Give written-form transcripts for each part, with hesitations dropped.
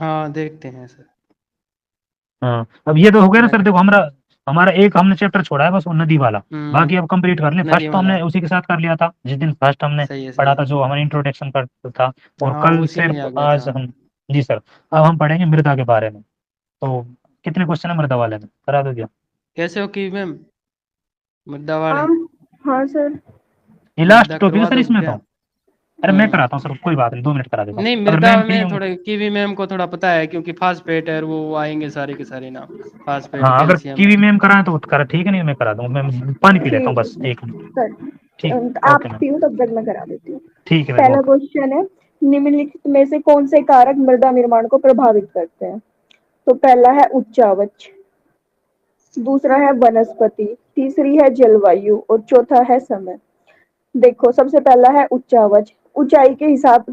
हाँ देखते हैं सर। हाँ, अब ये तो हो गया ना सर, बैठ। देखो हमारा हमारा एक हमने चैप्टर छोड़ा है बस, वो नदी वाला। बाकी अब कंप्लीट कर लें। नदी फर्स्ट तो वाला। हमने उसी के साथ कर लिया था जिस दिन फर्स्ट हमने सही है पढ़ा सही था, है। जो हमारा इंट्रोडक्शन पर था। और हाँ कल उसी फिर में आ गया आज था। हम, जी सर, अब हम पढ़ेंगे मृदा के बारे में। तो कितने क्वेश्चन है मृदा वाले में, करा दो क्या? कैसे हो की मैम? मुद्दा वाले। हाँ हाँ सर। ये लास्ट मृदा टॉपिक है करवा सर दो इसमें तो। क्या? अरे मैं कराता हम्म। हूँ सर, कोई बात नहीं, 2 मिनट करा देता हूँ नहीं अगर मृदा मैम फ्री में होंगे। थोड़े कीवी मैम को थोड़ा पता है, क्योंकि फास्फेट है और वो आएंगे सारे के सारे ना। फास्फेट हाँ, अगर कैल्शियम है। कीवी मैम कराए तो करा, ठीक है, नहीं मैं करा दूंगा, मैं पानी पी लेता हूँ ठीक बस है 1 मिनट। सर। ठीक। आप ओके मैम। पियो तब तक मैं करा देती हूँ। ठीक है मैम, पहला ओके। क्वेश्चन है, निम्नलिखित में से कौन से कारक मृदा निर्माण को प्रभावित करते हैं? तो पहला है उच्चावच, दूसरा है वनस्पति, तीसरी है जलवायु और चौथा है समय। देखो सबसे पहला है उच्चावच। ऊंचाई के हिसाब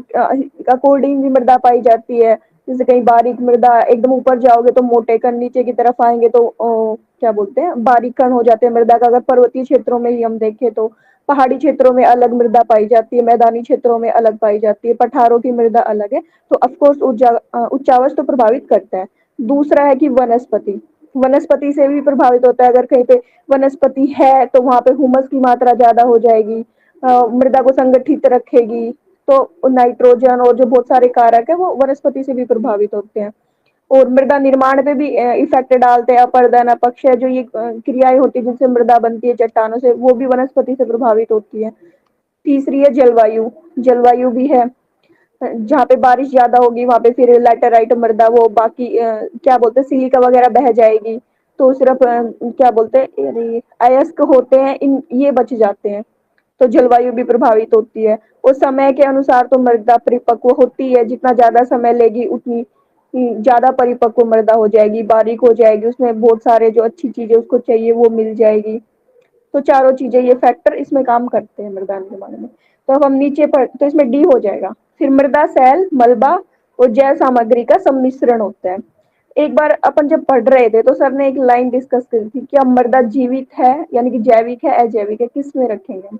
अकॉर्डिंग भी मृदा पाई जाती है। जैसे कहीं बारीक मृदा, एकदम ऊपर जाओगे तो मोटे कण, नीचे की तरफ आएंगे तो क्या बोलते हैं, बारीक कण हो जाते हैं मृदा का। अगर पर्वतीय क्षेत्रों में ही हम देखें तो पहाड़ी क्षेत्रों में अलग मृदा पाई जाती है, मैदानी क्षेत्रों में अलग पाई जाती है, पठारों की मृदा अलग है। तो अफकोर्स उच्चावच तो प्रभावित करता है। दूसरा है कि वनस्पति, वनस्पति से भी प्रभावित होता है। अगर कहीं पे वनस्पति है तो वहां पे हुमस की मात्रा ज्यादा हो जाएगी, मृदा को संगठित रखेगी। तो नाइट्रोजन और जो बहुत सारे कारक है वो वनस्पति से भी प्रभावित होते हैं। और मृदा निर्माण पे भी इफेक्ट डालते हैं। अपर्दन, अपक्षय, जो ये क्रियाएं होती है जिनसे मृदा बनती है चट्टानों से, वो भी वनस्पति से प्रभावित होती है। तीसरी है जलवायु, जलवायु भी है। जहाँ पे बारिश ज्यादा होगी वहां पे फिर लैटेराइट मृदा, वो बाकी क्या बोलते हैं, सिलिका वगैरह बह जाएगी। तो सिर्फ क्या बोलते हैं, अयस्क होते हैं इन, ये बच जाते हैं। तो जलवायु भी प्रभावित होती है। और समय के अनुसार तो मृदा परिपक्व होती है, जितना ज्यादा समय लेगी उतनी ज्यादा परिपक्व मृदा हो जाएगी, बारीक हो जाएगी, उसमें बहुत सारे जो अच्छी चीजें उसको चाहिए वो मिल जाएगी। तो चारों चीजें, ये फैक्टर इसमें काम करते हैं मृदा निर्माण में। तो अब हम नीचे पढ़, तो इसमें डी हो जाएगा। फिर मृदा सेल, मलबा और जैव सामग्री का सम्मिश्रण होता है। एक बार अपन जब पढ़ रहे थे तो सर ने एक लाइन डिस्कस करी थी, क्या मृदा जीवित है यानी कि जैविक है, अजैविक है, किस में रखेंगे?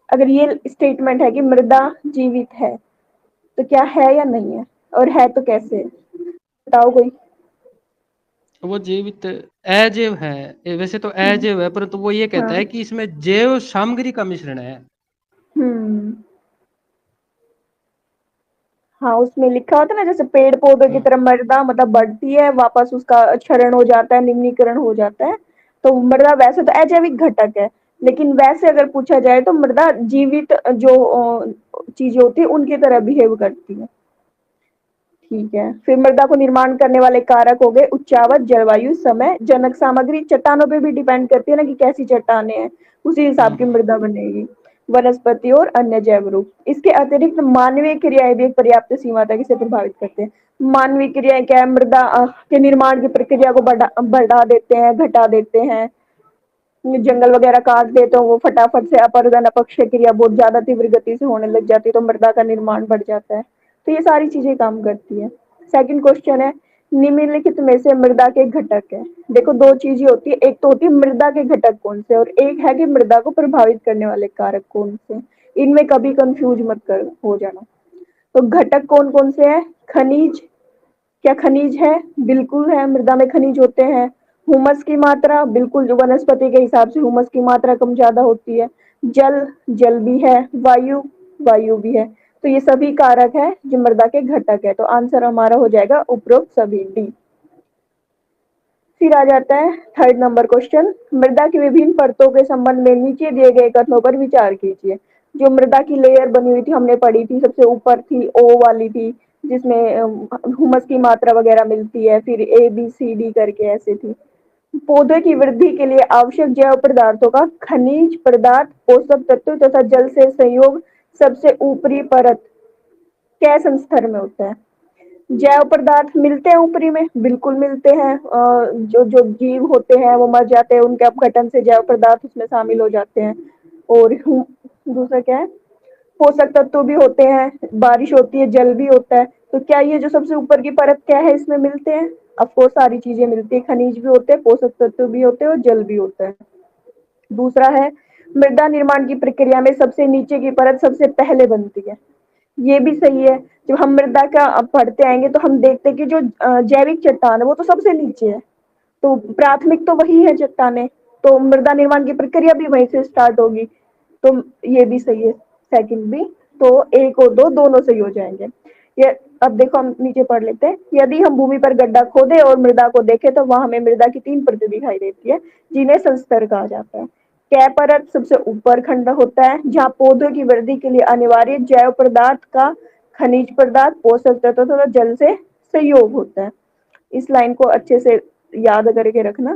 अगर ये स्टेटमेंट है कि मृदा जीवित है तो क्या है या नहीं है, और है तो कैसे? बताओ कोई। वो जीवित अजैव है। वैसे तो अजैव है, परंतु वो ये कहता हाँ। है कि इसमें जैव सामग्री का मिश्रण है। हम्म। हाँ, उसमें लिखा होता है ना, जैसे पेड़ पौधों की हम्म। तरह मृदा मतलब बढ़ती है, वापस उसका क्षरण हो जाता है, निम्नीकरण हो जाता है। तो मृदा वैसे तो अजैविक घटक है, लेकिन वैसे अगर पूछा जाए तो मृदा जीवित जो चीजें होती है उनकी तरह बिहेव करती है। ठीक है, फिर मृदा को निर्माण करने वाले कारक हो गए उच्चावच, जलवायु, समय, जनक सामग्री। चट्टानों पे भी डिपेंड करती है ना कि कैसी चट्टाने हैं, उसी हिसाब की हम्म। मृदा बनेगी। वनस्पति और अन्य जैव रूप। इसके अतिरिक्त मानवीय क्रियाएं भी एक पर्याप्त सीमा तक इसे प्रभावित करते हैं। मानवीय क्रियाएं क्या है, मृदा के निर्माण की प्रक्रिया को बढ़ा देते हैं, घटा देते हैं। जंगल वगैरह काट देते हो वो फटाफट से अपरदन अपक्षय क्रिया बहुत ज्यादा तीव्र गति से होने लग जाती है, तो मृदा का निर्माण बढ़ जाता है। तो ये सारी चीजें काम करती है। सेकंड क्वेश्चन है, निम्नलिखित में से मृदा के घटक है। देखो दो चीजें होती है, एक तो होती है मृदा के घटक कौन से, और एक है कि मृदा को प्रभावित करने वाले कारक कौन से। इनमें कभी कंफ्यूज मत कर हो जाना। तो घटक कौन कौन से है? खनिज, क्या खनिज है? बिल्कुल है, मृदा में खनिज होते हैं। हुमस की मात्रा, बिल्कुल, जो वनस्पति के हिसाब से हुमस की मात्रा कम ज्यादा होती है। जल, जल भी है। वायु, वायु भी है। तो ये सभी कारक है जो मृदा के घटक है। तो आंसर हमारा हो जाएगा उपरोक्त सभी, डी। फिर आ जाता है थर्ड नंबर क्वेश्चन, मृदा की विभिन्न परतों के संबंध में नीचे दिए गए कथनों पर विचार कीजिए। जो मृदा की लेयर बनी हुई थी हमने पढ़ी थी, सबसे ऊपर थी ओ वाली थी, जिसमें हुमस की मात्रा वगैरह मिलती है, फिर ए बी सी डी करके ऐसे थी। पौधे की वृद्धि के लिए आवश्यक जैव पदार्थों का खनिज पदार्थ, पोषक तत्व तथा जल से संयोग सबसे ऊपरी परत क्या संस्तर में होता है? जैव पदार्थ मिलते हैं ऊपरी में, बिल्कुल मिलते हैं। जो जो जीव होते हैं वो मर जाते हैं, उनके अपघटन से जैव पदार्थ उसमें शामिल हो जाते हैं। और दूसरा क्या है, पोषक तत्व भी होते हैं, बारिश होती है, जल भी होता है। तो क्या ये जो सबसे ऊपर की परत क्या है, इसमें मिलते हैं? अफकोर्स सारी चीजें मिलती है, खनिज भी होते हैं, पोषक तत्व भी होते हैं और जल भी होता है। दूसरा है, मृदा निर्माण की प्रक्रिया में सबसे नीचे की परत सबसे पहले बनती है। ये भी सही है। जब हम मृदा का पढ़ते आएंगे तो हम देखते हैं कि जो जैविक चट्टान है वो तो सबसे नीचे है, तो प्राथमिक तो वही है चट्टाने, तो मृदा निर्माण की प्रक्रिया भी वहीं से स्टार्ट होगी। तो ये भी सही है, सेकंड भी। तो एक और दो दोनों सही हो जाएंगे। ये अब देखो हम नीचे पढ़ लेते हैं। यदि हम भूमि पर गड्ढा खोदे और मृदा को देखें तो वहां हमें मृदा की 3 परतें दिखाई देती है, जिन्हें संस्तर कहा जाता है। कै परत सबसे ऊपर खंड होता है, जहाँ पौधों की वृद्धि के लिए अनिवार्य जैव पदार्थ का खनिज पदार्थ, पोषक तत्व तथा जल से सहयोग होता है। इस लाइन को अच्छे से याद करके रखना।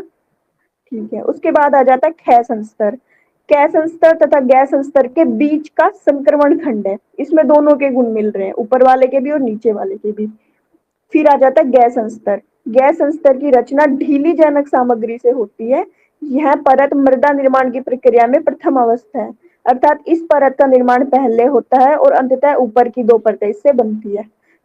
ठीक है, उसके बाद आ जाता है क्षय संस्तर। क्षय संस्तर तथा गैस संस्तर के बीच का संक्रमण खंड है, इसमें दोनों के गुण मिल रहे हैं, ऊपर वाले के भी और नीचे वाले के भी। फिर आ जाता है गैस संस्तर। गैस संस्तर की रचना ढीली जनक सामग्री से होती है। यह परत मृदा निर्माण की प्रक्रिया में प्रथम अवस्था है, अर्थात इस परत का निर्माण पहले होता है और अंततः ऊपर की 2 परतें इससे बनती है।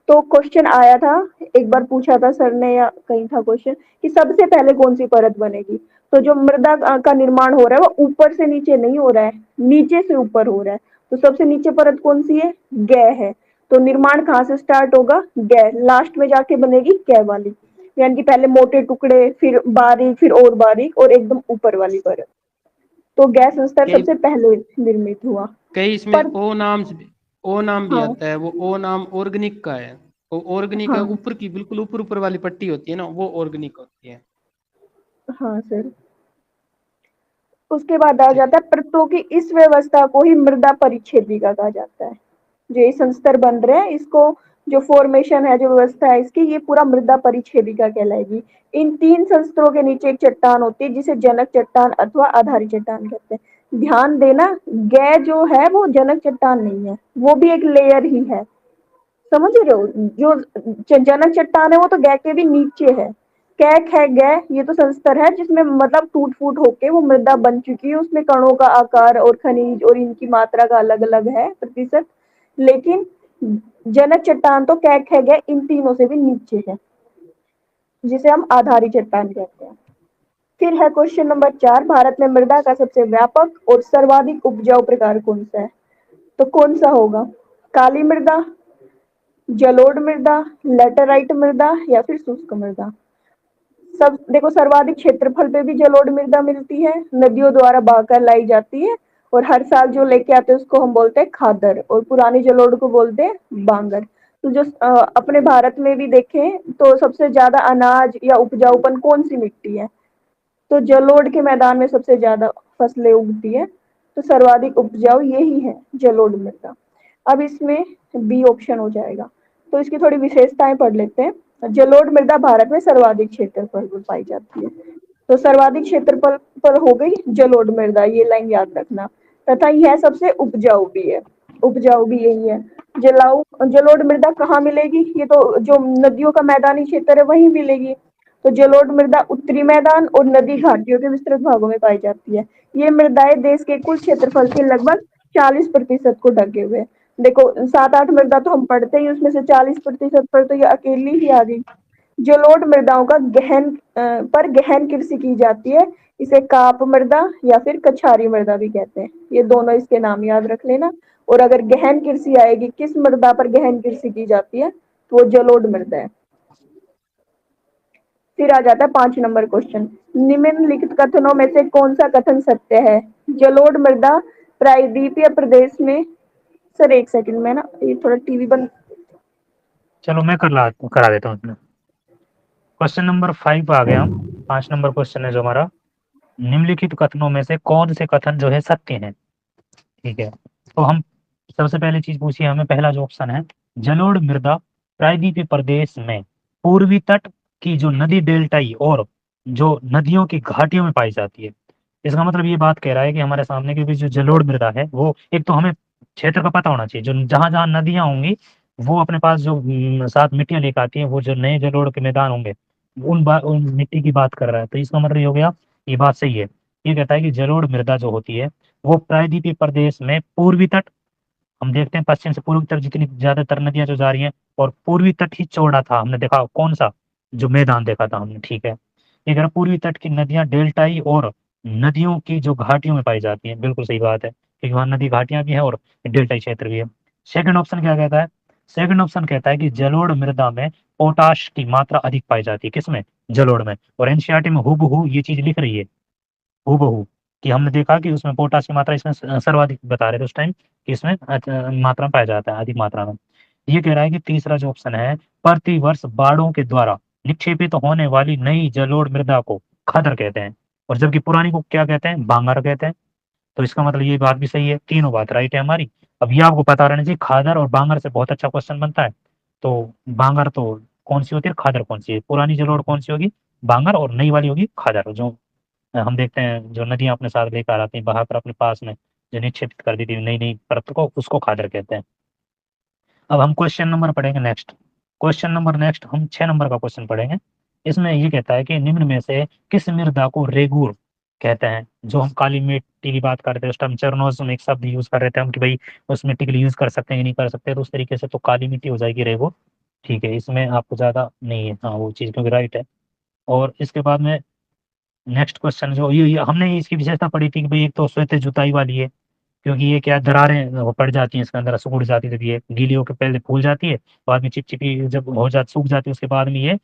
तो क्वेश्चन आया था, एक बार पूछा था सर ने या कहीं था क्वेश्चन कि सबसे पहले कौन सी परत बनेगी। तो जो मृदा का निर्माण हो रहा है वो ऊपर से नीचे नहीं हो रहा है, नीचे से ऊपर हो रहा है। तो सबसे नीचे परत कौन सी है? गै है। तो निर्माण कहाँ से स्टार्ट होगा? गै, लास्ट में जाके बनेगी कै वाली, यानी कि पहले मोटे टुकड़े, फिर बारीक, फिर और बारीक, और एकदम ऊपर वाली परत। तो गैस संस्तर कई सबसे पहले निर्मित हुआ। कई इसमें पर ओ नाम भी हाँ आता है, वो ओ नाम ऑर्गेनिक का है। वो ऑर्गेनिक है, हाँ ऊपर की बिल्कुल ऊपर ऊपर वाली पट्टी होती है ना, वो ऑर्गेनिक होती है। हाँ सर। उसके बाद आ ठीक। जाता है परतों की इस व्यवस्था को ही मृदा परिच्छेदिका कहा जाता है। जो ये संस्तर बन रहे हैं इसको, जो फॉर्मेशन है, जो व्यवस्था है इसकी, ये पूरा मृदा परिच्छेदिका कहलाएगी। इन 3 संस्तरों के नीचे एक चट्टान होती है जिसे जनक चट्टान अथवा आधारी चट्टान कहते हैं। ध्यान देना, गै जो है वो जनक चट्टान नहीं है, वो भी एक लेयर ही है, समझ रहे हो? जो जनक चट्टान है वो तो गै के भी नीचे है। कैक है गै, ये तो संस्तर है जिसमें मतलब टूट फूट होके वो मृदा बन चुकी है, उसमें कणों का आकार और खनिज और इनकी मात्रा का अलग अलग है प्रतिशत। लेकिन जनक चट्टान तो कैक है गै इन तीनों से भी नीचे है, जिसे हम आधारी चट्टान कहते हैं। फिर है क्वेश्चन नंबर 4, भारत में मृदा का सबसे व्यापक और सर्वाधिक उपजाऊ प्रकार कौन सा है? तो कौन सा होगा? काली मृदा, जलोढ़ मृदा, लैटेराइट मृदा या फिर शुष्क मृदा? सब देखो, सर्वाधिक क्षेत्रफल पे भी जलोढ़ मृदा मिलती है, नदियों द्वारा बहकर लाई जाती है, और हर साल जो लेके आते हैं उसको हम बोलते हैं खादर, और पुरानी जलोढ़ को बोलते हैं बांगर। तो जो अपने भारत में भी देखें तो सबसे ज्यादा अनाज या उपजाऊपन कौन सी मिट्टी है? तो जलोढ़ के मैदान में सबसे ज्यादा फसलें उगती है, तो सर्वाधिक उपजाऊ यही है, जलोढ़ मृदा। अब इसमें बी ऑप्शन हो जाएगा। तो इसकी थोड़ी विशेषताएं पढ़ लेते हैं। जलोढ़ मृदा भारत में सर्वाधिक क्षेत्रफल पर पाई जाती है। तो सर्वाधिक क्षेत्रफल पर हो गई जलोढ़ मृदा, ये लाइन याद रखना। तथा यह सबसे उपजाऊ भी है, उपजाऊ भी यही है। जलाऊ जलोढ़ मृदा कहाँ मिलेगी? ये तो जो नदियों का मैदानी क्षेत्र है वहीं मिलेगी। तो जलोढ़ मृदा उत्तरी मैदान और नदी घाटियों के विस्तृत भागों में पाई जाती है। ये मृदाएं देश के कुल क्षेत्रफल के लगभग 40% को ढके हुए हैं। देखो 7-8 मृदा तो हम पढ़ते ही, उसमें से 40% पर तो ये अकेली ही आ गई। जलोढ़ मृदाओं का गहन कृषि की जाती है, इसे काप मृदा या फिर कछारी मृदा भी कहते हैं। ये दोनों इसके नाम याद रख लेना। और अगर गहन कृषि आएगी, किस मृदा पर गहन कृषि की जाती है, तो वो जलोढ़ मृदा है। फिर आ जाता है 5 नंबर क्वेश्चन, निम्नलिखित कथनों में से कौन सा कथन सत्य है? जलोढ़ मृदा प्रायद्वीपीय प्रदेश में, सर एक सेकंड में ना ये थोड़ा टीवी बंद। चलो मैं करा देता हूँ इसमें। क्वेश्चन नंबर 5 आ गया हम। 5 नंबर क्वेश्चन है जो हमारा, निम्नलिखित कथनों में से कौन से कथन जो है सत्य है। ठीक है, तो हम सबसे पहले चीज पूछिए हमें, पहला जो ऑप्शन है, जलोढ़ मृदा प्रायद्वीपीय प्रदेश में पूर्वी तट की जो नदी डेल्टाई और जो नदियों की घाटियों में पाई जाती है। इसका मतलब ये बात कह रहा है कि हमारे सामने की भी जो जलोढ़ मृदा है वो, एक तो हमें क्षेत्र का पता होना चाहिए, जो जहां जहां नदियां होंगी वो अपने पास जो साथ मिट्टियां लेकर आती हैं, वो जो नए जलोढ़ के मैदान होंगे उन मिट्टी की बात कर रहा है। तो इसका मतलब ये हो गया, ये बात सही है। ये कहता है कि जलोढ़ मृदा जो होती है वो प्रायद्वीपीय प्रदेश में पूर्वी तट, हम देखते हैं पश्चिम से पूर्व की तरफ जितनी ज्यादातर नदियां जो जा रही हैं, और पूर्वी तट ही चौड़ा था, हमने देखा कौन सा, जो मैदान देखा था हमने। ठीक है, ये कह रहा पूर्वी तट की नदियां डेल्टाई और नदियों की जो घाटियों में पाई जाती हैं। बिल्कुल सही बात है, क्योंकि वहां नदी घाटियां भी हैं और डेल्टाई क्षेत्र भी है। सेकंड ऑप्शन क्या कहता है, सेकंड ऑप्शन कहता है कि जलोढ़ मृदा में पोटाश की मात्रा अधिक पाई जाती है, किसमें? जलोढ़ में। और एनसीईआरटी में हूबहू ये चीज लिख रही है, हूबहू, कि हमने देखा कि उसमें पोटाश की मात्रा इसमें सर्वाधिक बता रहे थे उस टाइम कि इसमें मात्रा में पाया जाता है, अधिक मात्रा में। ये कह रहा है कि तीसरा जो ऑप्शन है, प्रति वर्ष बाढ़ों के द्वारा निक्षेपित होने वाली नई जलोढ़ मृदा को खदर कहते हैं, और जबकि पुरानी को क्या कहते हैं? बांगर कहते हैं। तो इसका मतलब ये बात भी सही है, तीनों बात राइट है हमारी। अब ये आपको पता रहना चाहिए, खादर और बांगर से बहुत अच्छा क्वेश्चन बनता है। तो बांगर तो कौन सी होती है, खादर कौन सी है? पुरानी जलोढ़ कौन सी होगी? बांगर, और नई वाली होगी खादर। जो हम देखते हैं जो नदियां अपने साथ लेकर आती हैं, बहाकर अपने पास में जो निक्षेपित कर देती है नई नई परत को, उसको खादर कहते हैं। अब हम क्वेश्चन नंबर पढ़ेंगे नेक्स्ट। क्वेश्चन नंबर नेक्स्ट हम 6 नंबर का क्वेश्चन पढ़ेंगे। इसमें ये कहता है कि निम्न में से किस मृदा को रेगूर कहते हैं? जो हम काली मिट्टी की बात कर रहे थे उस टाइम चरनोज में एक शब्द यूज कर रहे थे हम कि भाई उस मिट्टी के लिए यूज कर सकते हैं कि नहीं कर सकते, तो उस तरीके से तो काली मिट्टी हो जाएगी रेगूर। ठीक है, इसमें आपको ज्यादा नहीं है हाँ वो चीज, क्योंकि राइट है। और इसके बाद में नेक्स्ट क्वेश्चन जो ये हमने इसकी विशेषता पढ़ी थी कि भाई एक तो श्वेत जुताई वाली है, क्योंकि ये क्या दरारें वो पड़ जाती हैं इसके अंदर, सिकुड़ जाती है, जब ये गीली होकर पहले फूल जाती है, बाद में चिपचिपी जब हो जाती सूख जाती है, उसके बाद में ये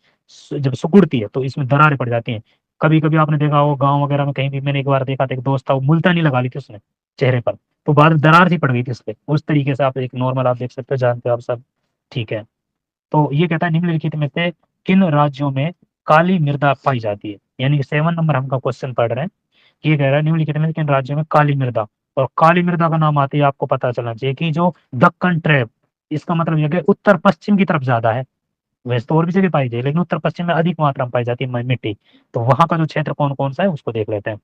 जब सिकुड़ती है तो इसमें दरारें पड़ जाती हैं। कभी कभी आपने देखा हो गाँव वगैरह में कहीं भी, मैंने एक बार देखा था, एक दोस्त था वो मुल्तानी लगा ली थी उसने चेहरे पर, तो बाद में दरार सी पड़ गई थी उस पर। उस तरीके से आप एक नॉर्मल आप देख सकते हो, जानते हो आप सब। ठीक है, तो ये कहता है निम्नलिखित में से किन राज्यों में काली मृदा पाई जाती है? यानी कि 7 नंबर हम का क्वेश्चन पढ़ रहे हैं। ये कह रहा है निम्नलिखित में से किन राज्यों में काली मृदा, और काली मृदा का नाम आते ही आपको पता चलना चाहिए कि जो दक्कन ट्रैप, इसका मतलब यह कि उत्तर पश्चिम की तरफ ज्यादा है। वैसे तो और भी जगह पाई जाए, लेकिन उत्तर पश्चिम में अधिक मात्रा में पाई जाती है मिट्टी। तो वहां का जो क्षेत्र कौन कौन सा है उसको देख लेते हैं।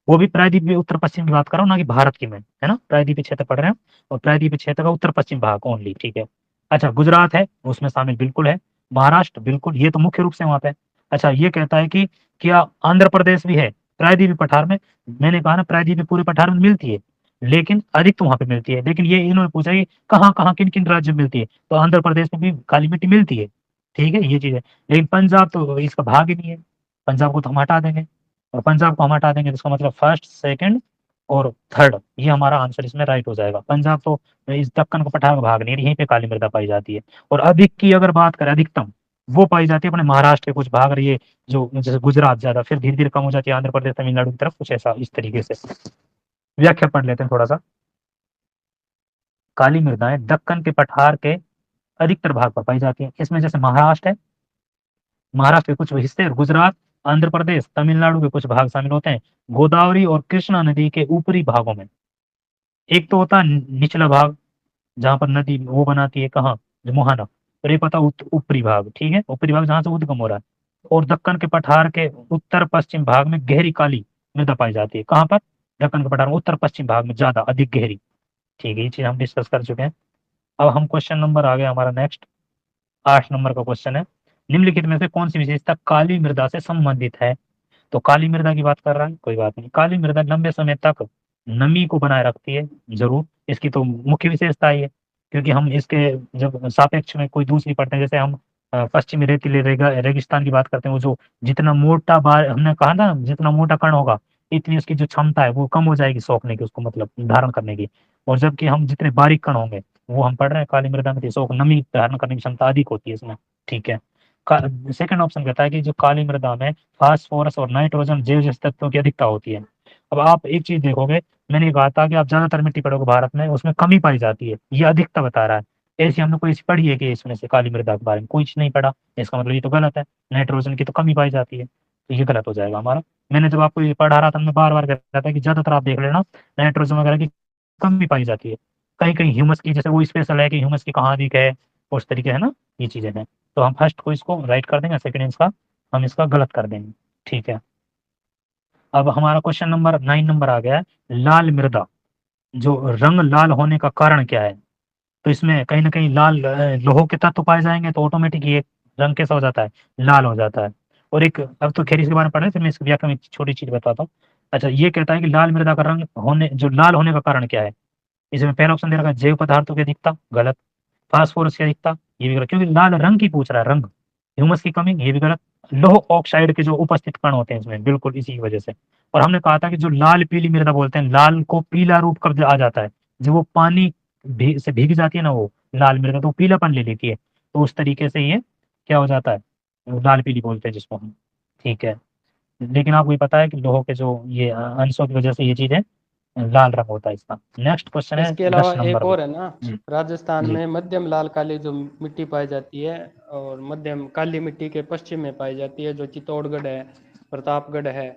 वो भी प्रायद्वीपीय उत्तर पश्चिम की बात कर रहा हूँ, ना कि भारत की में, है ना, प्रायद्वीपीय क्षेत्र पढ़ रहे हैं, और प्रायद्वीपीय क्षेत्र का उत्तर पश्चिम भाग ओनली। ठीक है, अच्छा गुजरात है उसमें शामिल, बिल्कुल है। महाराष्ट्र बिल्कुल, ये तो मुख्य रूप से वहां पे है। अच्छा ये कहता है कि क्या आंध्र प्रदेश भी है प्रायद्वीपीय पठार में? मैंने कहा ना प्रायद्वीपीय पूरे पठार में मिलती है, लेकिन अधिक तो वहां पे मिलती है। लेकिन ये इन्होंने पूछा कि कहाँ कहाँ किन किन राज्यों में मिलती है, तो आंध्र प्रदेश में भी काली मिट्टी मिलती है। ठीक है, ये चीज है। लेकिन पंजाब तो इसका भाग ही नहीं है, पंजाब को तो हम हटा देंगे, और पंजाब को हम हटा देंगे तो इसका मतलब फर्स्ट सेकंड और थर्ड, ये हमारा आंसर इसमें राइट हो जाएगा। पंजाब तो इस दक्कन का पठार का भाग नहीं है, यहीं पे काली मृदा पाई जाती है। और अधिक की अगर बात करें, अधिकतम वो पाई जाती है अपने महाराष्ट्र के कुछ भाग, और ये जो जैसे गुजरात ज्यादा, फिर धीरे धीरे कम हो जाती है आंध्र प्रदेश तमिलनाडु की तरफ, कुछ ऐसा इस तरीके से। व्याख्या पढ़ लेते हैं थोड़ा सा। काली मृदाएं दक्कन के पठार के अधिकतर भाग पर पाई जाती है। इसमें जैसे महाराष्ट्र है, महाराष्ट्र के कुछ हिस्से, और गुजरात, आंध्र प्रदेश, तमिलनाडु के कुछ भाग शामिल होते हैं। गोदावरी और कृष्णा नदी के ऊपरी भागों में, एक तो होता है निचला भाग जहां पर नदी वो बनाती है, कहाँ, जो मोहाना, और एक होता है ऊपरी भाग। ठीक है, ऊपरी भाग जहां से उद्गम हो रहा है। और दक्कन के पठार के उत्तर पश्चिम भाग में गहरी काली मृदा पाई जाती है। कहाँ पर? दक्कन के पठार में उत्तर पश्चिम भाग में ज्यादा अधिक गहरी। ठीक है, ये चीज हम डिस्कस कर चुके हैं। अब हम क्वेश्चन नंबर आ गया हमारा नेक्स्ट, 8 नंबर का क्वेश्चन है। निम्नलिखित में से कौन सी विशेषता काली मृदा से संबंधित है? तो काली मृदा की बात कर रहा है, कोई बात नहीं, काली मृदा लंबे समय तक नमी को बनाए रखती है, जरूर, इसकी तो मुख्य विशेषता ही है। क्योंकि हम इसके जब सापेक्ष में कोई दूसरी पढ़ते हैं, जैसे हम पश्चिमी रेतीले रेगिस्तान की बात करते हैं, वो जो जितना मोटा बार हमने कहा ना, जितना मोटा कण होगा इतनी उसकी जो क्षमता है वो कम हो जाएगी सोखने की, उसको मतलब धारण करने की। और जबकि हम जितने बारीक कण होंगे, वो हम पढ़ रहे हैं काली मृदा में, तो नमी धारण करने की क्षमता अधिक होती है इसमें। ठीक है, सेकंड ऑप्शन कहता है कि जो काली मृदा में फास्फोरस और नाइट्रोजन जैव जैसे तत्वों की अधिकता होती है। अब आप एक चीज देखोगे, मैंने कहा था कि आप ज्यादातर मिट्टी पढ़ोगे भारत में, उसमें कमी पाई जाती है, ये अधिकता बता रहा है। ऐसी हमने कोई पढ़ी है कि इसमें से काली मृदा के बारे में कोई चीज नहीं पढ़ा, इसका मतलब ये तो गलत है, नाइट्रोजन की तो कमी पाई जाती है, तो ये गलत हो जाएगा हमारा। मैंने जब आपको ये पढ़ा रहा था, मैं बार बार कह रहा था कि ज्यादातर आप देख लेना नाइट्रोजन वगैरह की कमी पाई जाती है। कहीं कहीं ह्यूमस की, जैसे वो स्पेशल है कि ह्यूमस की कहाँ अधिक है, उस तरीके है ना, ये चीजें हैं। तो हम फर्स्ट को इसको राइट कर देंगे, सेकंड इसका हम इसका गलत कर देंगे। ठीक है, अब हमारा क्वेश्चन नंबर 9 नंबर आ गया है, लाल मृदा, जो रंग लाल होने का कारण क्या है? तो इसमें कहीं ना कहीं लाल लोहो के तत्व पाए जाएंगे, तो ऑटोमेटिक ये रंग कैसा हो जाता है, लाल हो जाता है। और एक, अब तो खैर इसके बारे में पढ़ रहे थे, मैं इसकी व्याख्या में एक छोटी चीज बताता हूँ। अच्छा ये कहता है कि लाल मृदा का रंग होने, जो लाल होने का कारण क्या है? इसमें पहला ऑप्शन दे रखा है जैव पदार्थों की अधिकता, गलत। फास्फोरस की अधिकता, ये भी गलत, क्योंकि लाल रंग की पूछ रहा है, रंग। ह्यूमस की कमी, ये भी गलत। लौह ऑक्साइड के जो उपस्थित कण होते हैं इसमें, बिल्कुल इसी की वजह से। और हमने कहा था कि जो लाल पीली मृदा बोलते हैं, लाल को पीला रूप कब आ जाता है, जब वो पानी से भीग जाती है ना, वो लाल मृदा तो पीलापन ले लेती है, तो उस तरीके से ये क्या हो जाता है, लाल पीली बोलते हैं जिसको हम। ठीक है, लेकिन आपको ये पता है कि लोगों के जो ये अंशों की वजह से ये चीजें लाल रंग होता है इसका। नेक्स्ट क्वेश्चन है इसके अलावा 10 नंबर एक में। और है ना, जी राजस्थान जी में मध्यम लाल काली जो मिट्टी पाई जाती है, और मध्यम काली मिट्टी के पश्चिम में पाई जाती है, जो चित्तौड़गढ़ है, प्रतापगढ़ है,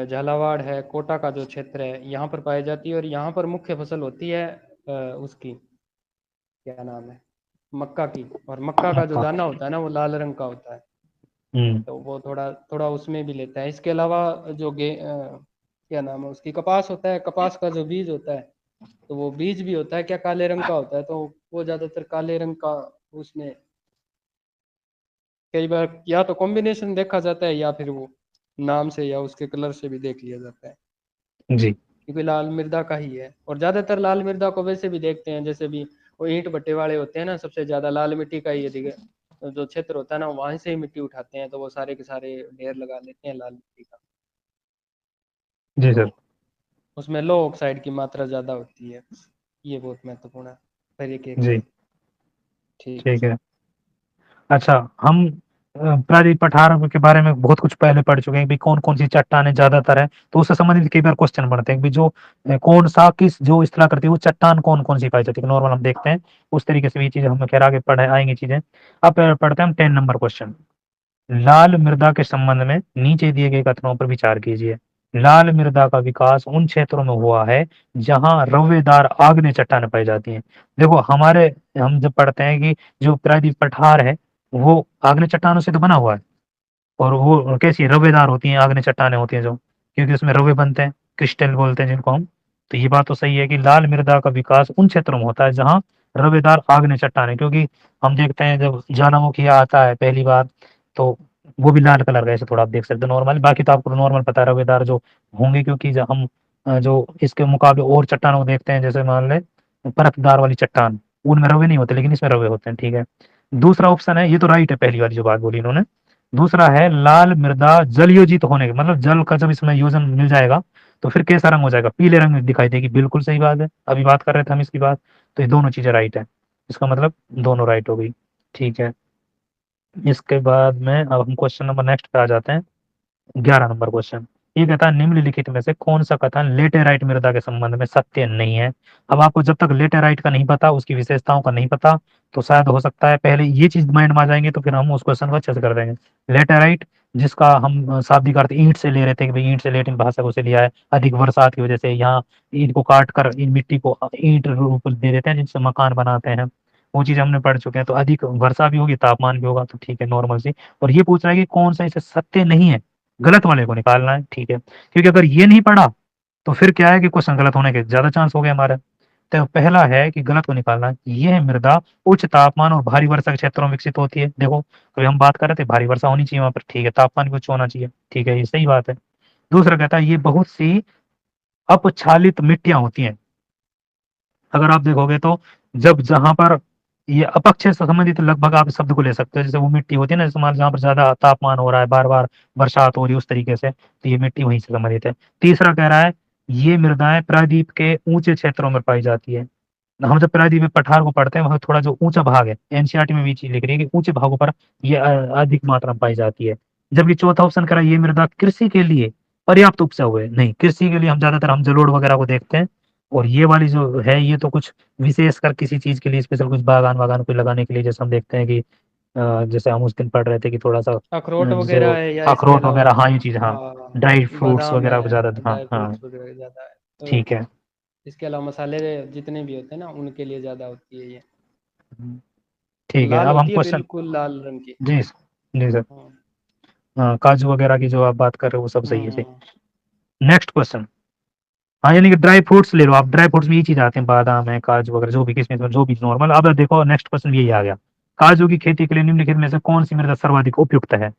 झालावाड़ है, कोटा का जो क्षेत्र है, यहाँ पर पाई जाती है। और यहाँ पर मुख्य फसल होती है उसकी, क्या नाम है, मक्का की। और मक्का का जो मक्का। दाना होता है ना, वो लाल रंग का होता है, हम्म। तो वो थोड़ा थोड़ा उसमें भी लेता है। इसके अलावा जो क्या नाम है उसकी, कपास होता है, कपास का जो बीज होता है, तो वो बीज भी होता है क्या, काले रंग का होता है, तो वो ज्यादातर काले रंग का उसमें कई बार या तो कॉम्बिनेशन देखा जाता है, या फिर वो नाम से या उसके कलर से भी देख लिया जाता है, जी क्योंकि लाल मृदा का ही है। और ज्यादातर लाल मृदा को वैसे भी देखते हैं, जैसे भी वो ईंट भट्टे वाले होते हैं ना, सबसे ज्यादा लाल मिट्टी का ही जो क्षेत्र होता है ना, वहां से ही मिट्टी उठाते हैं, तो वो सारे के सारे ढेर लगा लेते हैं लाल मिट्टी का। जी तो सर। उसमें लो ऑक्साइड की मात्रा ज्यादा होती है, ये बहुत महत्वपूर्ण है तरीके के जी लिए। ठीक है ठीक सर। है। अच्छा, हम प्रायद्वीप पठार के बारे में बहुत कुछ पहले पढ़ चुके हैं कि कौन कौन सी चट्टानें ज्यादातर है, तो उससे संबंधित कई बार क्वेश्चन बनते हैं कि जो कौन सा किस जो इस तरह करती है वो चट्टान कौन कौन सी पाई जाती है, नॉर्मल हम देखते हैं उस तरीके से भी चीजें हम खैर आगे पढ़े आएंगी चीजें। अब पढ़ते हैं हम 10 नंबर क्वेश्चन। लाल मृदा के संबंध में नीचे दिए गए कथनों पर विचार कीजिए। लाल मृदा का विकास उन क्षेत्रों में हुआ है जहां रवेदार आग्नेय चट्टानें पाई जाती हैं। देखो हमारे, हम जब पढ़ते हैं कि जो प्रायद्वीप पठार है वो आग्नेय चट्टानों से तो बना हुआ है, और वो कैसी रवेदार होती हैं, आग्नेय चट्टानें होती हैं जो, क्योंकि उसमें रवे बनते हैं, क्रिस्टल बोलते हैं जिनको हम। तो ये बात तो सही है कि लाल मृदा का विकास उन क्षेत्रों में होता है जहाँ रवेदार आग्नेय चट्टानें, क्योंकि हम देखते हैं जब ज्वालामुखी आता है पहली बार तो वो भी लाल कलर का, ऐसे थोड़ा आप देख सकते हो नॉर्मल, बाकी तो आपको नॉर्मल पता है रवेदार जो होंगे, क्योंकि जब हम जो इसके मुकाबले और चट्टानों को देखते हैं, जैसे मान ले परतदार वाली चट्टान, उनमें रवे नहीं होते लेकिन इसमें रवे होते हैं। ठीक है, दूसरा ऑप्शन है, ये तो राइट है पहली वाली जो बात बोली इन्होंने। दूसरा है लाल मृदा जल योजित होने के, मतलब जल का जब इसमें योजन मिल जाएगा तो फिर कैसा रंग हो जाएगा, पीले रंग में दिखाई देगी। बिल्कुल सही बात है, अभी बात कर रहे थे हम इसकी बात। तो ये दोनों चीजें राइट है, इसका मतलब दोनों राइट हो गई। ठीक है, इसके बाद में अब हम क्वेश्चन नंबर नेक्स्ट पे आ जाते हैं। 11 नंबर क्वेश्चन, ये कहता है निम्नलिखित में से कौन सा कथन लेटेराइट मृदा के संबंध में सत्य नहीं है। अब आपको जब तक लेटेराइट का नहीं पता, उसकी विशेषताओं का नहीं पता, तो शायद हो सकता है पहले ये चीज माइंड में आ जाएंगे तो फिर हम उस क्वेश्चन को अच्छे से कर देंगे। लेटेराइट, जिसका हम शाब्दिक अर्थ ईंट से ले रहे थे कि भाई ईंट से लैटिन भाषा को से लिया है, अधिक बरसात की वजह से यहाँ ईंट को काट कर इन मिट्टी को ईंट रूप दे देते हैं जिनसे मकान बनाते हैं, वो चीज हमने पढ़ चुके हैं। तो अधिक वर्षा भी होगी, तापमान भी होगा, तो ठीक है नॉर्मल सी। और ये पूछ रहा है कि कौन सा इसे सत्य नहीं है, गलत वाले को निकालना है। ठीक है, क्योंकि अगर ये नहीं पढ़ा तो फिर क्या है कि क्वेश्चन गलत होने के ज्यादा चांस हो गए हमारे। तो पहला है कि गलत को निकालना है, यह मृदा उच्च तापमान और भारी वर्षा के क्षेत्रों में विकसित होती है। देखो कभी हम बात कर रहे थे भारी वर्षा होनी चाहिए वहां पर, ठीक है, तापमान भी उच्च होना चाहिए, ठीक है, ये सही बात है। दूसरा कहता है ये बहुत सी अपक्षालित मिट्टियां होती हैं। अगर आप देखोगे तो जब जहां पर ये अपक्ष से संबंधित लगभग आप इस शब्द को ले सकते हो, जैसे वो मिट्टी होती है ना, जैसे मान जहाँ पर ज्यादा तापमान हो रहा है, बार बार बरसात हो रही है उस तरीके से, तो ये मिट्टी वहीं से संबंधित है। तीसरा कह रहा है ये मृदाएं प्रायद्वीप के ऊंचे क्षेत्रों में पाई जाती है। हम जब प्रायद्वीप में पठार को पढ़ते हैं वहाँ थोड़ा जो ऊंचा भाग है, एनसीईआरटी में भी चीज लिख रही है कि ऊंचे भागों पर ये अधिक मात्रा में पाई जाती है। जबकि चौथा ऑप्शन कह रहा है ये मृदा कृषि के लिए पर्याप्त उपजाऊ है। नहीं, कृषि के लिए हम ज्यादातर हम जलोढ़ वगैरह को देखते हैं, और ये वाली जो है ये तो कुछ विशेषकर किसी चीज के लिए, स्पेशल कुछ बागान वागान को लगाने के लिए, जैसे हम देखते हैं कि जैसे हम उस दिन पढ़ रहे थे कि थोड़ा सा अखरोट जैसे वगैरह है, या इसके अखरोट अलावा वगैरह, हाँ ये चीज, हाँ ड्राई फ्रूट्स बादाम वगैरह है, ज्यादा, हाँ ड्राई हाँ फ्रूट्स वगैरह ज़्यादा है, तो ठीक है। इसके अलावा मसाले जितने भी होते हैं ना, उनके लिए ज़्यादा होती है ये। ठीक है, लाल अब हम होती है, क्वेश्चन, बिल्कुल लाल रंग की। जी जी सर, हाँ। हाँ काजू वगैरह की जो आप बात कर रहे हो वो सब सही है, सही। हम्म। नेक्स्ट क्वेश्चन, हाँ यानी कि ड्राई फ्रूट्स ले लो आप, ड्राई फ्रूट्स में ये चीज आते हैं, बादाम है, काजू वगैरह, जो भी किसमिस जो भी नॉर्मल। अब देखो नेक्स्ट क्वेश्चन यही आ गया, काजू की खेती के लिए निम्नलिखित में से कौन सी मृदा सर्वाधिक उपयुक्त है।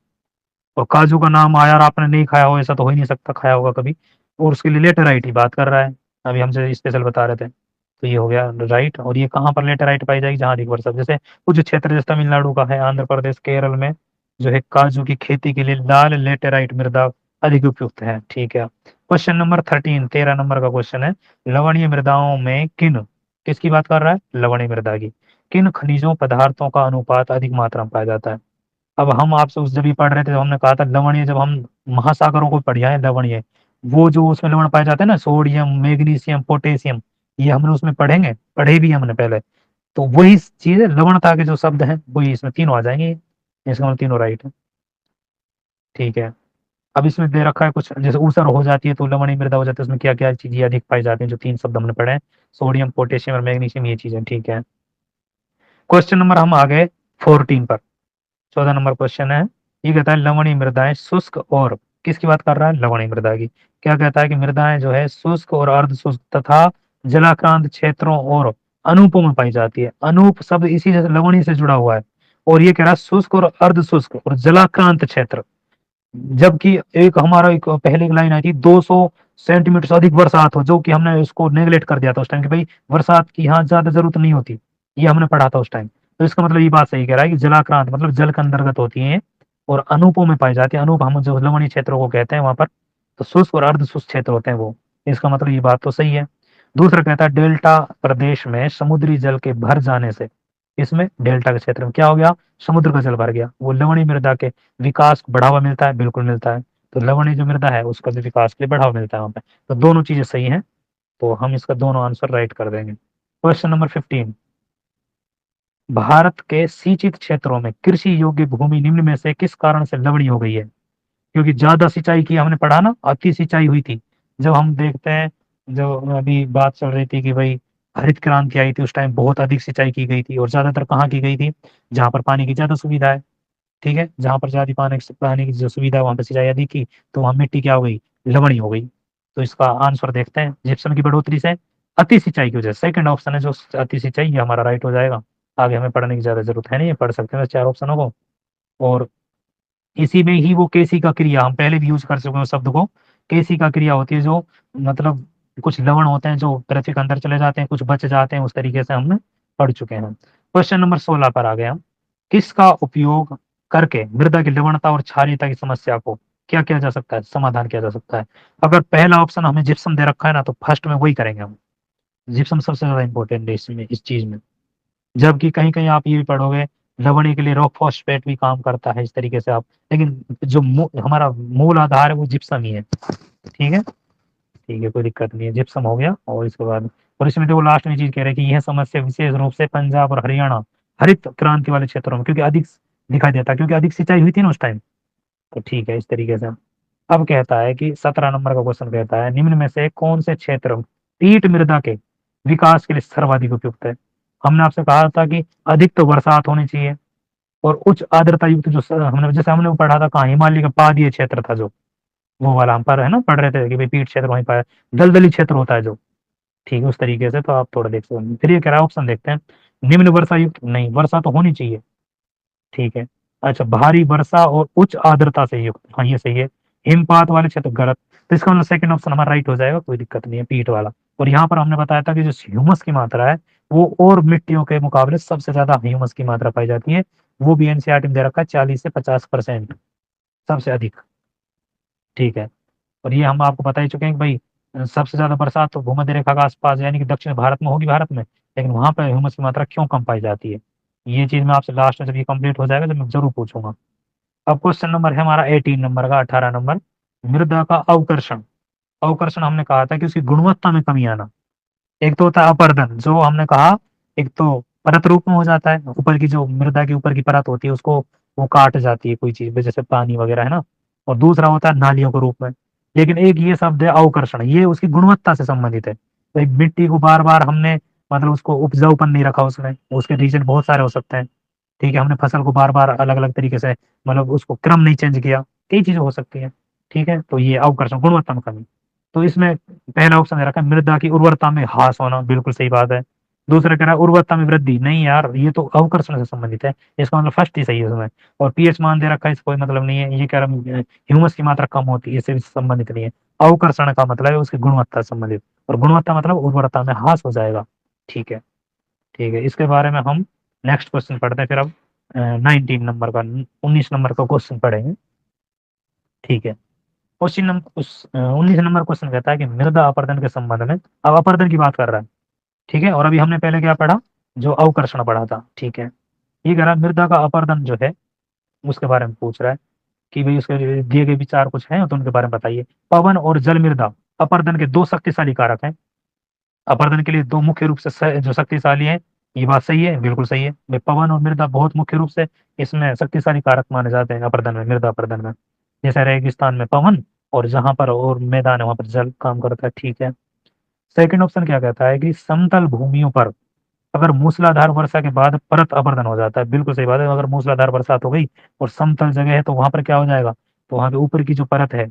और काजू का नाम आया और आपने नहीं खाया हो ऐसा तो हो ही नहीं सकता, खाया होगा कभी। और उसके लिए लेटेराइट ही बात कर रहा है, अभी हमसे स्पेशल बता रहे थे, तो ये हो गया राइट। और ये कहाँ पर लेटेराइट पाई जाएगी, जहाँ अधिक वर्षा, जैसे कुछ क्षेत्र जैसे तमिलनाडु का है, आंध्र प्रदेश, केरल में जो है काजू की खेती के लिए लाल लेटेराइट मृदा अधिक उपयुक्त है। ठीक है, क्वेश्चन नंबर 13, 13 नंबर का क्वेश्चन है, लवणीय मृदाओं में किसकी बात कर रहा है, लवणीय मृदा की। किन खनिजों पदार्थों का अनुपात अधिक मात्रा में पाया जाता है। अब हम आपसे उस जब भी पढ़ रहे थे तो हमने कहा था लवणीय, जब हम महासागरों को पढ़े हैं लवणीय, वो जो उसमें लवण पाए जाते हैं ना, सोडियम, मैग्नीशियम, पोटेशियम, ये हमने उसमें पढ़े भी हमने पहले। तो वही चीज है, लवणता के जो शब्द हैं वही इसमें तीनों आ जाएंगे, इसका मतलब तीनों राइट है। ठीक है, अब इसमें दे रखा है कुछ, जैसे ऊसर हो जाती है तो लवणीय मृदा हो जाती है, उसमें क्या क्या चीजें अधिक पाई जाती हैं, जो तीन शब्द हमने पढ़े हैं, सोडियम, पोटेशियम और मैग्नीशियम, ये चीजें। ठीक है, क्वेश्चन नंबर हम आ गए 14 पर। 14 नंबर क्वेश्चन है, ये कहता है लवणीय मृदाएं शुष्क और, किसकी बात कर रहा है, लवणीय मृदा की। क्या कहता है कि मृदाएं जो है शुष्क और अर्ध शुष्क तथा जलाक्रांत क्षेत्रों और अनूपों में पाई जाती है। अनूप शब्द इसी जैसे लवणीय से जुड़ा हुआ है, और ये कह रहा है शुष्क और अर्ध शुष्क और जलाक्रांत क्षेत्र। जबकि एक हमारा एक पहले एक लाइन आई थी 200 सेंटीमीटर से अधिक बरसात हो, जो कि हमने उसको नेगलेक्ट कर दिया था उस टाइम कि भाई बरसात की यहाँ ज्यादा जरूरत नहीं होती, ये हमने पढ़ा था उस टाइम। तो इसका मतलब ये बात सही कह रहा है कि जलाक्रांत मतलब जल के अंतर्गत होती है और अनूपों में पाई जाती है। अनूप हम जो लवणीय क्षेत्रों को कहते हैं वहां पर, तो शुष्क और अर्ध शुष्क क्षेत्र होते हैं वो। इसका मतलब ये बात तो सही है। दूसरा कहता है डेल्टा प्रदेश में समुद्री जल के भर जाने से, इसमें डेल्टा के क्षेत्र में क्या हो गया, समुद्र का जल भर गया, वो लवणीय मृदा के विकास को बढ़ावा मिलता है, बिल्कुल मिलता है। तो लवणीय जो मृदा है उसका भी विकास के लिए बढ़ावा मिलता है वहां पे। तो दोनों चीजें सही हैं, तो हम इसका दोनों आंसर राइट कर देंगे। क्वेश्चन नंबर 15, भारत के सिंचित क्षेत्रों में कृषि योग्य भूमि निम्न में से किस कारण से लवणीय हो गई है। क्योंकि ज्यादा सिंचाई की, हमने पढ़ा ना, अति सिंचाई हुई थी। जब हम देखते हैं, जो अभी बात चल रही थी कि भाई हरित क्रांति आई थी, उस टाइम बहुत अधिक सिंचाई की गई थी, और ज्यादातर कहाँ की गई थी, जहां पर पानी की ज्यादा सुविधा है। ठीक है, जहां पर ज्यादा पानी की जो सुविधा है वहां पर सिंचाई अधिक की, तो वहां मिट्टी क्या हो गई, लवणीय हो गई। तो इसका आंसर देखते हैं, जिप्सम की बढ़ोतरी से, अति सिंचाई की वजह से। सेकंड ऑप्शन है जो अति सिंचाई, ये हमारा राइट हो जाएगा। आगे हमें पढ़ने की ज्यादा जरूरत है नहीं, पढ़ सकते हैं चार ऑप्शनों को। और इसी में ही वो केसी का क्रिया, हम पहले भी यूज कर चुके हैं उस शब्द को। केसी का क्रिया होती है जो, मतलब कुछ लवण होते हैं जो पृथ्वी के अंदर चले जाते हैं, कुछ बच जाते हैं, उस तरीके से हमने पढ़ चुके हैं। क्वेश्चन नंबर 16 पर आ गए हम। किसका उपयोग करके मृदा की लवणता और क्षारीयता की समस्या को क्या किया जा सकता है, समाधान किया जा सकता है। अगर पहला ऑप्शन हमें जिप्सम दे रखा है ना, तो फर्स्ट में वही करेंगे हम। जिप्सम सबसे ज्यादा इंपॉर्टेंट है इसमें, इस चीज में। जबकि कहीं कहीं आप ये भी पढ़ोगे, लवणीय के लिए रॉक फॉस्फेट भी काम करता है, इस तरीके से आप, लेकिन जो हमारा मूल आधार है वो जिप्सम ही है। ठीक है, ठीक है, कोई दिक्कत नहीं है, जिप्सम हो गया। और इसके बाद, और इसमें देखो लास्ट में चीज कह रहे हैं कि यह समस्या विशेष रूप से पंजाब और हरियाणा हरित क्रांति वाले क्षेत्रों में क्योंकि अधिक दिखाई देता है, क्योंकि अधिक सिंचाई हुई थी ना उस टाइम। तो ठीक है, इस तरीके से। अब कहता है कि 17 नंबर का क्वेश्चन कहता है, निम्न में से कौन से क्षेत्र पीट मृदा के विकास के लिए सर्वाधिक उपयुक्त है। हमने आपसे कहा था कि अधिक तो बरसात होनी चाहिए, और उच्च आर्द्रता युक्त जो हमने, जैसे हमने पढ़ा था कहाँ, हिमालय का पादीय क्षेत्र था जो, वो वाला हम पर है ना, पढ़ रहे थे कि भाई पीठ क्षेत्र वहीं पर दलदली क्षेत्र होता है जो। ठीक है, उस तरीके से तो आप थोड़ा देख सकते हैं। फिर ये कह रहा है, ऑप्शन देखते हैं, निम्न वर्षा युक्त, नहीं वर्षा तो होनी चाहिए। ठीक है, अच्छा, भारी वर्षा और उच्च आर्द्रता से युक्त, हाँ ये सही है। हिमपात वाले क्षेत्र गलत। तो इसका मतलब सेकंड ऑप्शन हमारा राइट हो जाएगा, कोई दिक्कत नहीं है, पीठ वाला। और यहाँ पर हमने बताया था कि जो ह्यूमस की मात्रा है वो और मिट्टियों के मुकाबले सबसे ज्यादा ह्यूमस की मात्रा पाई जाती है। वो भी एनसीईआरटी में दे रखा है 40 से 50%, सबसे अधिक। ठीक है, और ये हम आपको बता ही चुके हैं कि भाई सबसे ज्यादा बरसात तो भूमध्य रेखा के आसपास यानी कि दक्षिण भारत में होगी, भारत में, लेकिन वहां पर ह्यूमस की मात्रा क्यों कम पाई जाती है, ये चीज मैं आपसे लास्ट में जब ये कंप्लीट हो जाएगा जब मैं जरूर पूछूंगा। अब क्वेश्चन नंबर है हमारा 18 नंबर का, 18 नंबर, मृदा का अवकर्षण। अवकर्षण हमने कहा था कि उसकी गुणवत्ता में कमी आना। एक तो होता है अपर्दन, जो हमने कहा, एक तो परत रूप में हो जाता है, ऊपर की जो मृदा की ऊपर की परत होती है उसको वो काट जाती है कोई चीज, जैसे पानी वगैरह है ना। और दूसरा होता है नालियों के रूप में। लेकिन एक ये शब्द है अवकर्षण, ये उसकी गुणवत्ता से संबंधित है। तो एक मिट्टी को बार बार हमने, मतलब उसको उपजाऊपन नहीं रखा उसमें, उसके रीजन बहुत सारे हो सकते हैं। ठीक है, हमने फसल को बार बार अलग अलग तरीके से, मतलब उसको क्रम नहीं चेंज किया, कई चीजें हो सकती हैं। ठीक है, तो ये अवकर्षण, गुणवत्ता में कमी। तो इसमें पहला ऑप्शन दे रखा है मृदा की उर्वरता में ह्रास होना, बिल्कुल सही बात है। दूसरा कह रहा है उर्वरता में वृद्धि, नहीं यार ये तो अवकर्षण से संबंधित है, इसका मतलब फर्स्ट ही सही है उसमें। और पीएच मान दे रखा है, इसका कोई मतलब नहीं है। ये कह रहा है ह्यूमस की मात्रा कम होती है, इससे भी संबंधित नहीं है। अवकर्षण का मतलब है उसकी गुणवत्ता से संबंधित, और गुणवत्ता मतलब उर्वरता में ह्रास हो जाएगा। ठीक है, ठीक है, इसके बारे में हम नेक्स्ट क्वेश्चन पढ़ते हैं फिर। अब 19 नंबर का, 19 नंबर का क्वेश्चन पढ़ेंगे। ठीक है, क्वेश्चन नंबर 19 नंबर क्वेश्चन कहता है कि मृदा अपरदन के संबंध में, अब अपरदन की बात कर रहा है। ठीक है, और अभी हमने पहले क्या पढ़ा, जो अवकर्षण बढ़ा था, ठीक है। ये कह रहा है मृदा का अपर्दन जो है उसके बारे में पूछ रहा है कि भाई उसके दिए गए विचार कुछ हैं तो उनके बारे में बताइए। पवन और जल मृदा अपर्दन के दो शक्तिशाली कारक हैं। अपर्दन के लिए दो मुख्य रूप से जो शक्तिशाली है, ये बात सही है, बिल्कुल सही है भाई। पवन और मृदा बहुत मुख्य रूप से इसमें शक्तिशाली कारक माने जाते हैं अपर्दन में, मृदा अपर्दन में। जैसे रेगिस्तान में पवन और जहां पर और मैदान है वहां पर जल काम करता है, ठीक है। सेकंड ऑप्शन क्या कहता है कि समतल भूमियों पर अगर मूसलाधार वर्षा के बाद परत अपरदन हो जाता है, बिल्कुल सही बात है। अगर मूसलाधार बरसात हो गई और समतल जगह है तो वहां पर क्या हो जाएगा, तो वहां पे ऊपर की जो परत है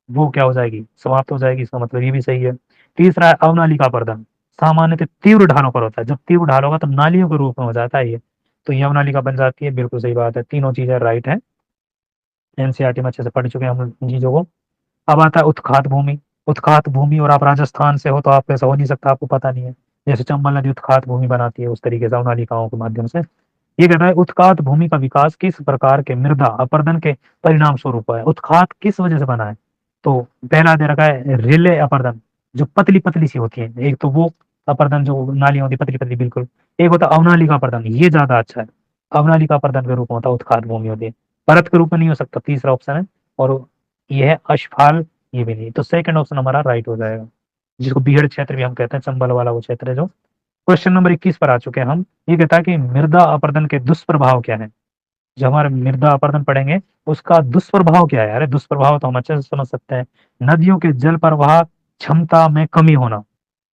वो क्या हो जाएगी, समाप्त हो जाएगी। इसका मतलब ये भी सही है। तीसरा है अवनालिका अपर्दन, सामान्यतः तीव्र ढालों पर होता है। जब तीव्र ढाल होगा तो नालियों के रूप में हो जाता है ये, तो ये अवनालिका बन जाती है, बिल्कुल सही बात है। तीनों चीजें राइट है, एनसीईआरटी में अच्छे से पढ़ चुके हैं हम इन चीजों को। अब आता है उत्खात भूमि। उत्खात भूमि, और आप राजस्थान से हो तो आप ऐसा हो नहीं सकता, आपको पता नहीं है। जैसे चंबल नदी उत्खात भूमि बनाती है उस तरीके से अवनालिकाओं के माध्यम से। ये कहता है उत्खात भूमि का विकास किस प्रकार के मृदा अपरदन के परिणाम स्वरूप है। उत्खात किस वजह से बना है, तो पहला दे रखा है रिले अपरदन, जो पतली पतली सी होती है। एक तो वो अपरदन जो नालियां होती है पतली पतली, बिल्कुल। एक होता है अवनालिका अपरदन, ये ज्यादा अच्छा है। अवनालिका अपरदन के रूप में होता है उत्खात भूमि होती है, परत के रूप में नहीं हो सकता, तीसरा ऑप्शन है। और ये है अशफाल, ये भी नहीं। तो सेकंड ऑप्शन हमारा राइट हो जाएगा, जिसको बीहड़ क्षेत्र भी हम कहते हैं, चंबल वाला वो क्षेत्र है जो। क्वेश्चन नंबर 21 पर आ चुके हैं हम। ये कहता है कि मृदा अपरदन के दुष्प्रभाव क्या है। जो हमारे मृदा अपरदन पढ़ेंगे उसका दुष्प्रभाव क्या है। अरे दुष्प्रभाव तो हम अच्छे से समझ सकते हैं। नदियों के जल प्रवाह क्षमता में कमी होना,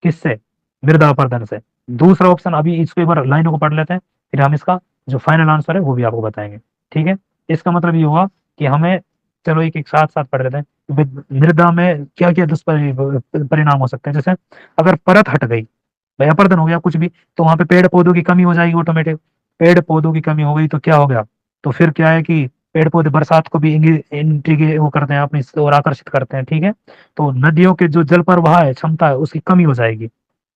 किससे, मृदा अपरदन से। दूसरा ऑप्शन, अभी इसको एक बार लाइनों को पढ़ लेते हैं, फिर हम इसका जो फाइनल आंसर है वो भी आपको बताएंगे, ठीक है। इसका मतलब ये हुआ कि हमें, चलो एक एक साथ साथ पढ़ लेते हैं कि मृदा में क्या क्या दुष्परिणाम हो सकते हैं। जैसे अगर परत हट गई, भाई अपरदन हो गया कुछ भी, तो वहां पे पेड़ पौधों की कमी हो जाएगी ऑटोमेटिक। पेड़ पौधों की कमी हो गई तो क्या हो गया, तो फिर क्या है कि पेड़ पौधे बरसात को भी इंट्रीगे वो करते हैं, अपनी ओर आकर्षित करते हैं, ठीक है। तो नदियों के जो जल प्रवाह है, क्षमता है, उसकी कमी हो जाएगी,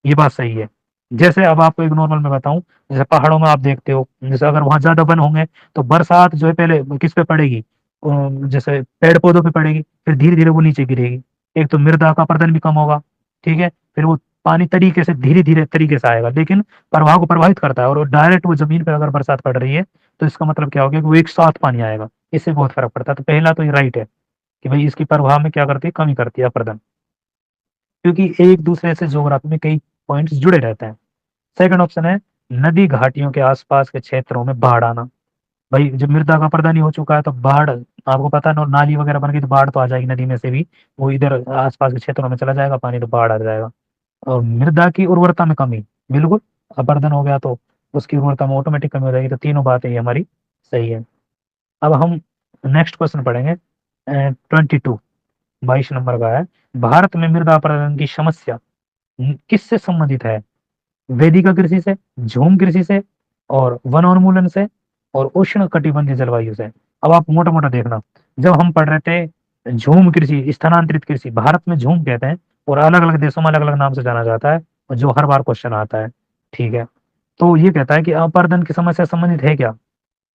ये बात सही है। जैसे अब आपको एक नॉर्मल में बताऊं, जैसे पहाड़ों में आप देखते हो, जैसे अगर वहां ज्यादा वन होंगे तो बरसात जो है पहले किस पे पड़ेगी, जैसे पेड़ पौधों पे पड़ेगी, फिर धीरे धीरे वो नीचे गिरेगी। एक तो मृदा का अपरदन भी कम होगा, ठीक है। फिर वो पानी तरीके से धीरे धीरे तरीके से आएगा, लेकिन प्रवाह को प्रभावित करता है। और डायरेक्ट वो जमीन पर अगर बरसात पड़ रही है तो इसका मतलब क्या हो गया कि वो एक साथ पानी आएगा, इससे बहुत फर्क पड़ता है। तो पहला तो ये राइट है कि भाई इसकी प्रभाव में क्या करती है, कमी करती है अपर्दन, क्योंकि एक दूसरे से ज्योग्राफी में कई पॉइंट्स जुड़े रहते हैं। सेकंड ऑप्शन है नदी घाटियों के आसपास के क्षेत्रों में बाढ़ आना। भाई जब मृदा का अपर्दन ही हो चुका है तो बाढ़, आपको पता है ना, नाली वगैरह बन गई तो बाढ़ तो आ जाएगी नदी में से भी, वो इधर आसपास के क्षेत्रों में चला जाएगा पानी, तो बाढ़ आ जाएगा। और मृदा की उर्वरता में कमी, बिल्कुल, अपर्दन हो गया तो उसकी उर्वरता में ऑटोमेटिक कमी हो जाएगी। तो तीनों बातें ये हमारी सही है। अब हम नेक्स्ट क्वेश्चन पढ़ेंगे, 22, 22 नंबर का है। भारत में मृदा अपरदन की समस्या किससे संबंधित है। वेदिका कृषि से, झूम कृषि से, और वनोन्मूलन से, और उष्ण कटिबंधीय जलवायु से। अब आप मोटा मोटा देखना, जब हम पढ़ रहे थे झूम कृषि, स्थानांतरित कृषि, भारत में झूम कहते हैं और अलग अलग देशों में अलग अलग नाम से जाना जाता है, और जो हर बार क्वेश्चन आता है, ठीक है। तो ये कहता है कि अपरदन की समस्या संबंधित है क्या,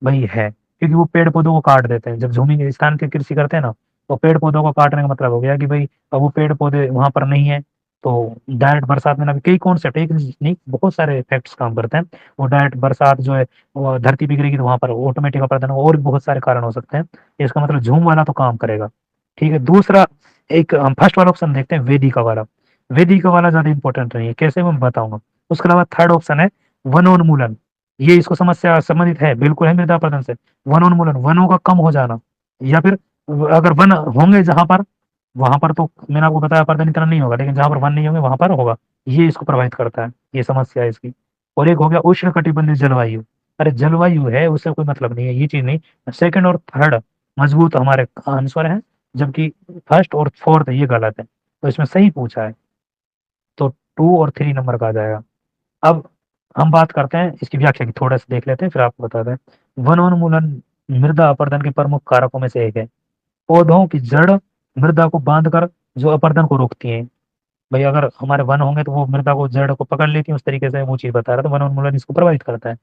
वही है, क्योंकि वो पेड़ पौधों को काट देते हैं। जब झूमी स्थान की कृषि करते हैं ना, तो पेड़ पौधों को काटने का मतलब हो गया कि भाई अब वो पेड़ पौधे वहां पर नहीं है, तो डायरेक्ट बरसात में ना, कई कॉन्सेप्ट, एक नहीं बहुत सारे फैक्ट्स काम करते हैं। वो डायरेक्ट बरसात जो है वो धरती पे गिरेगी तो वहां पर ऑटोमेटिक अपरदन होगा, और भी बहुत सारे कारण हो सकते हैं। इसका मतलब झूम वाला तो काम करेगा, ठीक है। दूसरा, एक हम फर्स्ट वाला ऑप्शन देखते हैं, वेदिका वाला। वेदिका वाला ज्यादा इंपॉर्टेंट नहीं है, कैसे मैं बताऊंगा। उसके अलावा थर्ड ऑप्शन है वनोन्मूलन, ये इसको समस्या संबंधित है, बिल्कुल है मृदा अपरदन से। वनोन्मूलन, वनों का कम हो जाना, या फिर अगर वन होंगे जहां पर, वहां पर तो मैंने आपको बताया अपरदन इतना नहीं होगा, लेकिन जहां पर वन नहीं होंगे वहां पर होगा, ये इसको प्रभावित करता है, ये समस्या है इसकी। और एक हो गया उष्ण कटिबंधीय जलवायु। अरे जलवायु है, उससे कोई मतलब नहीं है, ये चीज नहीं। सेकंड और थर्ड मजबूत हमारे आंसर है, जबकि फर्स्ट और फोर्थ ये गलत है, तो इसमें सही पूछा है, तो 2 और 3 नंबर का आ जाएगा। अब हम बात करते हैं इसकी व्याख्या की, थोड़ा सा देख लेते हैं फिर आपको बताते हैं। वनोन्मूलन मृदा अपरदन के प्रमुख कारकों में से एक है। पौधों की जड़ मृदा को बांधकर जो अपरदन को रोकती है। भाई अगर हमारे वन होंगे तो वो मृदा को, जड़ को पकड़ लेती है, उस तरीके से वो चीज बता रहा था, वनोन्मूलन इसको प्रभावित करता है।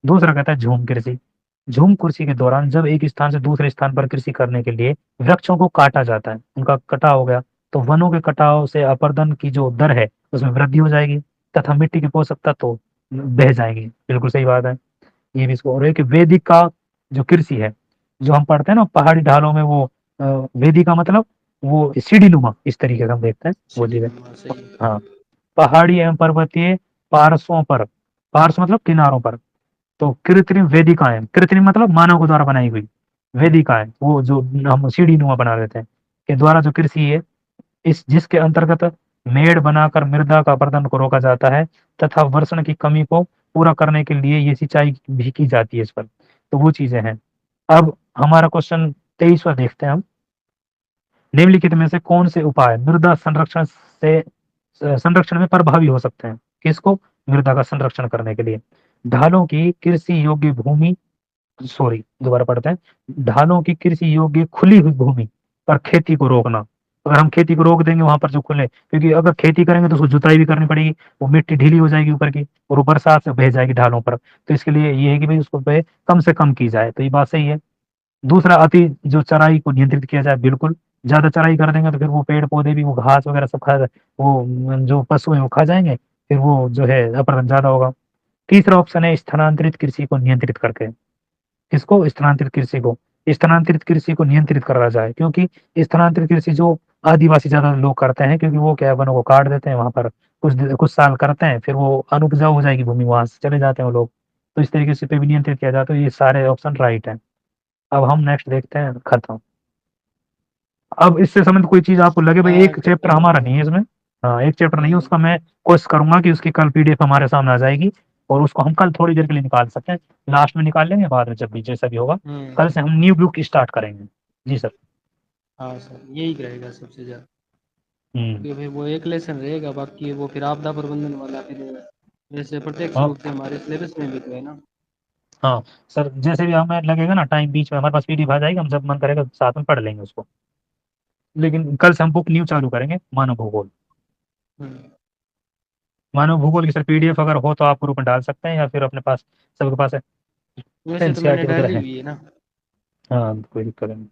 दूसरा कहता है झूम कृषि। झूम कृषि के दौरान जब एक स्थान से दूसरे स्थान पर कृषि करने के लिए वृक्षों को काटा जाता है, उनका कटाव हो गया, तो वनों के कटाव से अपरदन की जो दर है उसमें वृद्धि हो जाएगी, तथा मिट्टी के पोषक तत्व बह जाएंगी। बिल्कुल सही बात है। ये भी इसको, और एक वेदिका जो कृषि है, जो हम पढ़ते हैं ना पहाड़ी ढालों में, वो वेदिका मतलब वो सीढ़ी नुमा, इस तरीके से हम देखते हैं वो सीढ़ी चीज है। नुमा, सही है। हाँ, पहाड़ी एवं पर्वतीय पार्श्वों पर, पार्श्व मतलब किनारों पर, तो कृत्रिम वेदिकाएं, कृत्रिम मतलब मानव के द्वारा बनाई हुई वेदिकाएं, वो जो हम सीढ़ी नुमा बना देते हैं, के द्वारा जो कृषि है, इस जिसके अंतर्गत मेड़ बनाकर मृदा का अपरदन को रोका जाता है तथा वर्षण की कमी को पूरा करने के लिए ये सिंचाई भी की जाती है इस पर। तो वो चीजें हैं। अब हमारा क्वेश्चन 23वां देखते हैं हम। निम्नलिखित में से कौन से उपाय मृदा संरक्षण से संरक्षण में प्रभावी हो सकते हैं? किसको? मृदा का संरक्षण करने के लिए। ढालों की कृषि योग्य भूमि, सॉरी दोबारा पढ़ते हैं। ढालों की कृषि योग्य खुली हुई भूमि पर खेती को रोकना। अगर हम खेती को रोक देंगे वहां पर जो खुले, क्योंकि अगर खेती करेंगे तो उसको जुताई भी करनी पड़ेगी, वो मिट्टी ढीली हो जाएगी ऊपर की, और वो बरसात से बह जाएगी ढालों पर। तो इसके लिए ये है कि भाई उसको पे कम से कम की जाए, तो ये बात सही है। दूसरा, अति जो चराई को नियंत्रित किया जाए, बिल्कुल। ज्यादा चराई कर देंगे तो फिर वो पेड़ पौधे भी, वो घास वगैरह सब खा, वो जो पशु है वो खा जाएंगे, फिर वो जो है अपरदन ज्यादा होगा। तीसरा ऑप्शन है स्थानांतरित कृषि को नियंत्रित करके। किसको? स्थानांतरित कृषि को। स्थानांतरित कृषि को नियंत्रित करा जाए, क्योंकि स्थानांतरित कृषि जो आदिवासी ज्यादा लोग करते हैं, क्योंकि वो क्या है, वनों को काट देते हैं, वहां पर कुछ साल करते हैं, फिर वो अनुपजाऊ हो जाएगी भूमि, वहां से चले जाते हैं वो लोग। तो इस तरीके से पे भी नियंत्रित किया जाए, तो ये सारे ऑप्शन राइट है। अब हम नेक्स्ट देखते हैं, खत्म। अब इससे संबंधित कोई चीज आपको लगे भाई, हाँ, एक चैप्टर खत्म हमारा खत्म। नहीं है इसमें। हाँ, एक चैप्टर नहीं है नहीं। उसका, मैं कोशिश करूंगा कि उसकी कल पीडीएफ हमारे सामने आ जाएगी, और उसको हम कल थोड़ी देर के लिए निकाल सकते हैं। लास्ट में निकाल लेंगे, बाद में जब भी जैसा भी होगा। कल से हम न्यू बुक स्टार्ट करेंगे। जी सर। हाँ सर, यही रहेगा सबसे ज्यादा। हम्म। क्योंकि फिर वो एक लेसन रहेगा, बाकी वो फिर आपदा प्रबंधन वाला फिर वैसे प्रत्यक्ष हाँ रूप से हमारे सिलेबस में भी तो है ना। हाँ सर, जैसे भी हमें लगेगा ना टाइम, बीच में हमारे पास पीडीएफ आ जाएगी, हम जब मन करेगा साथ में पढ़ लेंगे उसको। लेकिन कल से हम बुक न्यू चालू करेंगे, मानव भूगोल। हम्म। मानव भूगोल की सर पीडीएफ अगर हो तो आप ग्रुप में डाल सकते हैं, या फिर अपने पास, सबके पास वैसे तो मैंने एनसीईआरटी डाली वगैरह है। हुई है ना। हाँ, कोई दिक्कत नहीं।